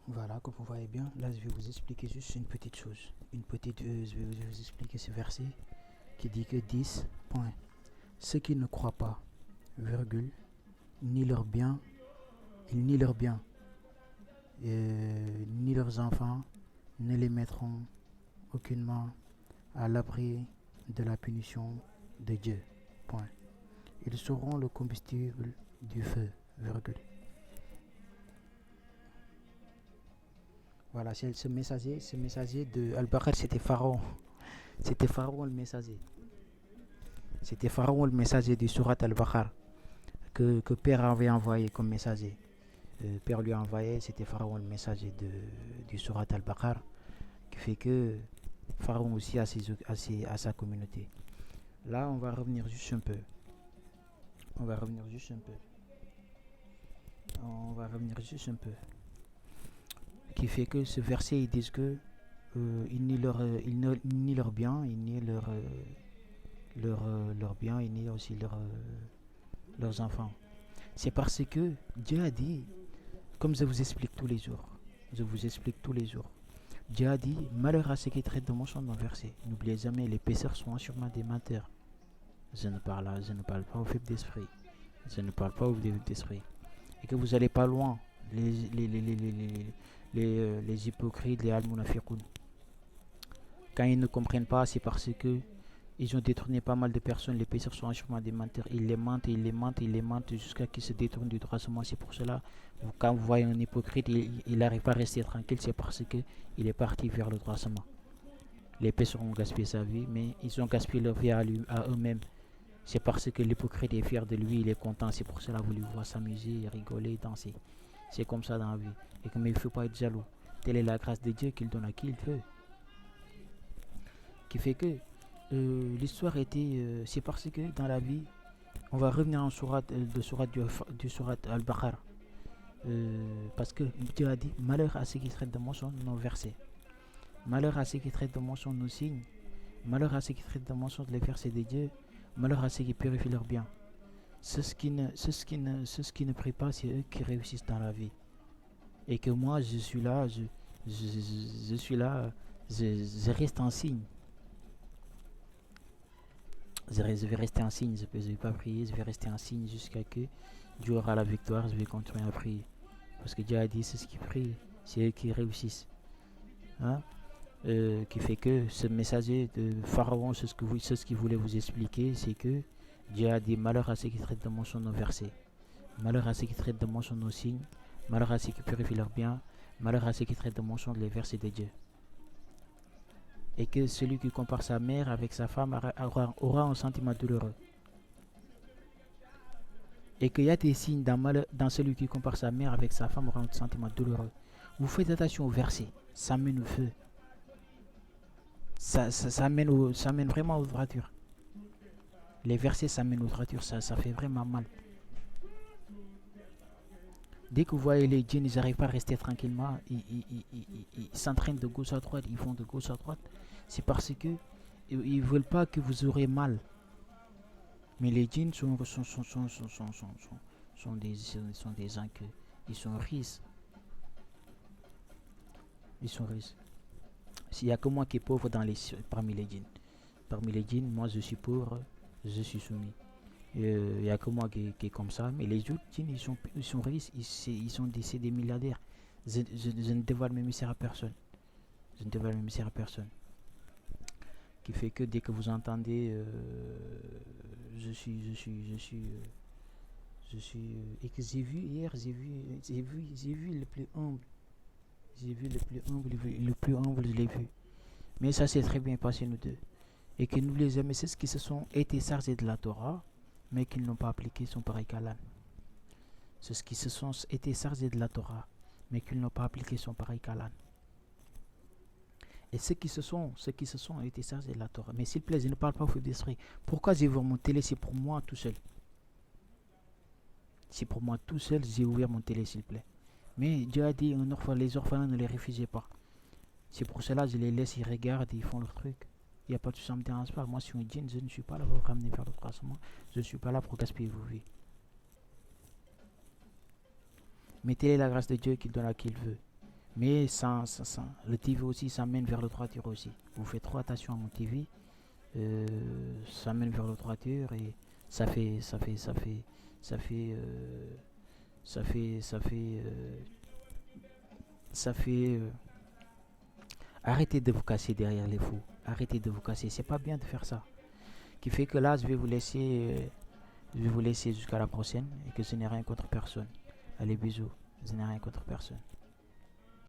Voilà, comme vous voyez bien, là je vais vous expliquer juste une petite chose. Je vais vous expliquer ce verset qui dit que 10 points. Ceux qui ne croient pas, virgule, ni leurs biens, ni leurs biens, ni leurs enfants, ne les mettront aucunement à l'abri de la punition de Dieu. Point. Ils seront le combustible du feu, virgule. Voilà, c'est ce messager de Al-Baqarah, c'était Pharaon. C'était Pharaon le messager. C'était Pharaon le messager du Surat Al-Baqarah que Père avait envoyé comme messager. Père lui a envoyé, c'était Pharaon le messager du Surat Al-Baqarah, qui fait que Pharaon aussi a sa communauté. Là, on va revenir juste un peu. On va revenir juste un peu. On va revenir juste un peu. Qui fait que ce verset, ils disent que ils nient leur bien, ils nient leur bien, ils nient aussi leurs enfants. C'est parce que Dieu a dit, comme je vous explique tous les jours, je vous explique tous les jours, Dieu a dit, malheur à ceux qui traitent de mon chant dans le verset. N'oubliez jamais, les pécheurs sont sûrement des menteurs. Je ne parle pas aux faibles d'esprit. Je ne parle pas aux faibles d'esprit. Et que vous n'allez pas loin, les hypocrites, les al-munafiqun. Quand ils ne comprennent pas, c'est parce que ils ont détourné pas mal de personnes. Les pécheurs sont sûrement des menteurs. Ils les mentent, ils les mentent, ils les mentent jusqu'à qu'ils se détournent du droit chemin. C'est pour cela, quand vous voyez un hypocrite, il n'arrive pas à rester tranquille. C'est parce qu'il est parti vers le droit chemin. Les pécheurs ont gaspillé sa vie, mais ils ont gaspillé leur vie à eux-mêmes. C'est parce que l'hypocrite est fier de lui, il est content. C'est pour cela que vous lui voyez s'amuser, rigoler, danser. C'est comme ça dans la vie. Et comme il ne faut pas être jaloux. Telle est la grâce de Dieu qu'il donne à qui il veut. Qui fait que l'histoire était. C'est parce que dans la vie, on va revenir en surat, du surat Al-Baqarah. Parce que Dieu a dit malheur à ceux qui traitent de mensonges nos versets. Malheur à ceux qui traitent de mensonges nos signes. Malheur à ceux qui traitent de mensonges les versets de Dieu. Malheur à ceux qui purifient leur bien. Ceux qui ne prient pas, c'est eux qui réussissent dans la vie. Et que moi, je suis là, je suis là, je reste en signe. Je vais rester en signe, je ne vais pas prier, je vais rester en signe jusqu'à que Dieu aura la victoire, je vais continuer à prier. Parce que Dieu a dit, c'est ce qui prie, c'est eux qui réussissent. Hein? Qui fait que ce messager de Pharaon, c'est ce qu'il voulait vous expliquer, c'est que Dieu a dit malheur à ceux qui traitent de mensonges nos versets, malheur à ceux qui traitent de mensonges nos signes, malheur à ceux qui purifient leur bien, malheur à ceux qui traitent de mensonges les versets de Dieu. Et que celui qui compare sa mère avec sa femme aura un sentiment douloureux. Et qu'il y a des signes dans celui qui compare sa mère avec sa femme aura un sentiment douloureux. Vous faites attention au verset, ça mène au feu. Ça mène vraiment aux droitures. Les versets, ça mène aux droitures, ça fait vraiment mal. Dès que vous voyez les djinns, ils n'arrivent pas à rester tranquillement, ils s'entraînent de gauche à droite, ils vont de gauche à droite. C'est parce que ils ne veulent pas que vous aurez mal. Mais les djinns sont des gens que ils sont riches. Ils sont riches. S'il n'y a que moi qui est pauvre parmi les djinns. Parmi les djinns, moi je suis pauvre, je suis soumis. Il n'y a que moi qui est comme ça. Mais les autres djinns, ils sont riches, ils sont des milliardaires. Je ne dévoile mes mystères à personne. Je ne dévoile mes mystères à personne. Qui fait que dès que vous entendez et que j'ai vu hier, j'ai vu le plus humble. J'ai vu le plus humble, je l'ai vu. Mais ça s'est très bien passé, nous deux. Et que nous les amis, c'est ce qui se sont été chargés de la Torah, mais qu'ils n'ont pas appliqué son pareil qu'Alan. C'est ce qui se sont été chargés de la Torah, mais qu'ils n'ont pas appliqué son pareil qu'Alan. Et ceux qui se sont été chargés de la Torah. Mais s'il plaît, je ne parle pas au feu d'esprit. Pourquoi j'ai ouvert mon télé? C'est pour moi tout seul. C'est pour moi tout seul, j'ai ouvert mon télé, s'il plaît. Mais Dieu a dit, les orphelins, ne les refusez pas. C'est pour cela que je les laisse, ils regardent, ils font leur truc. Il n'y a pas de souci, ça ne me dérange pas. Moi, je suis un djinn, je ne suis pas là pour vous ramener vers le croissant. Je ne suis pas là pour gaspiller vos vies. Mais telle est la grâce de Dieu qu'il donne à qui il veut. Mais le TV aussi, ça mène vers le droiture aussi. Vous faites trop attention à mon TV. Ça mène vers le droiture et ça fait, ça fait, ça fait, ça fait, ça fait, ça fait, ça fait. Arrêtez de vous casser derrière les fous. Arrêtez de vous casser. C'est pas bien de faire ça. Qui fait que là, je vais vous laisser jusqu'à la prochaine et que ce n'est rien contre personne. Allez, bisous. Ce n'est rien contre personne.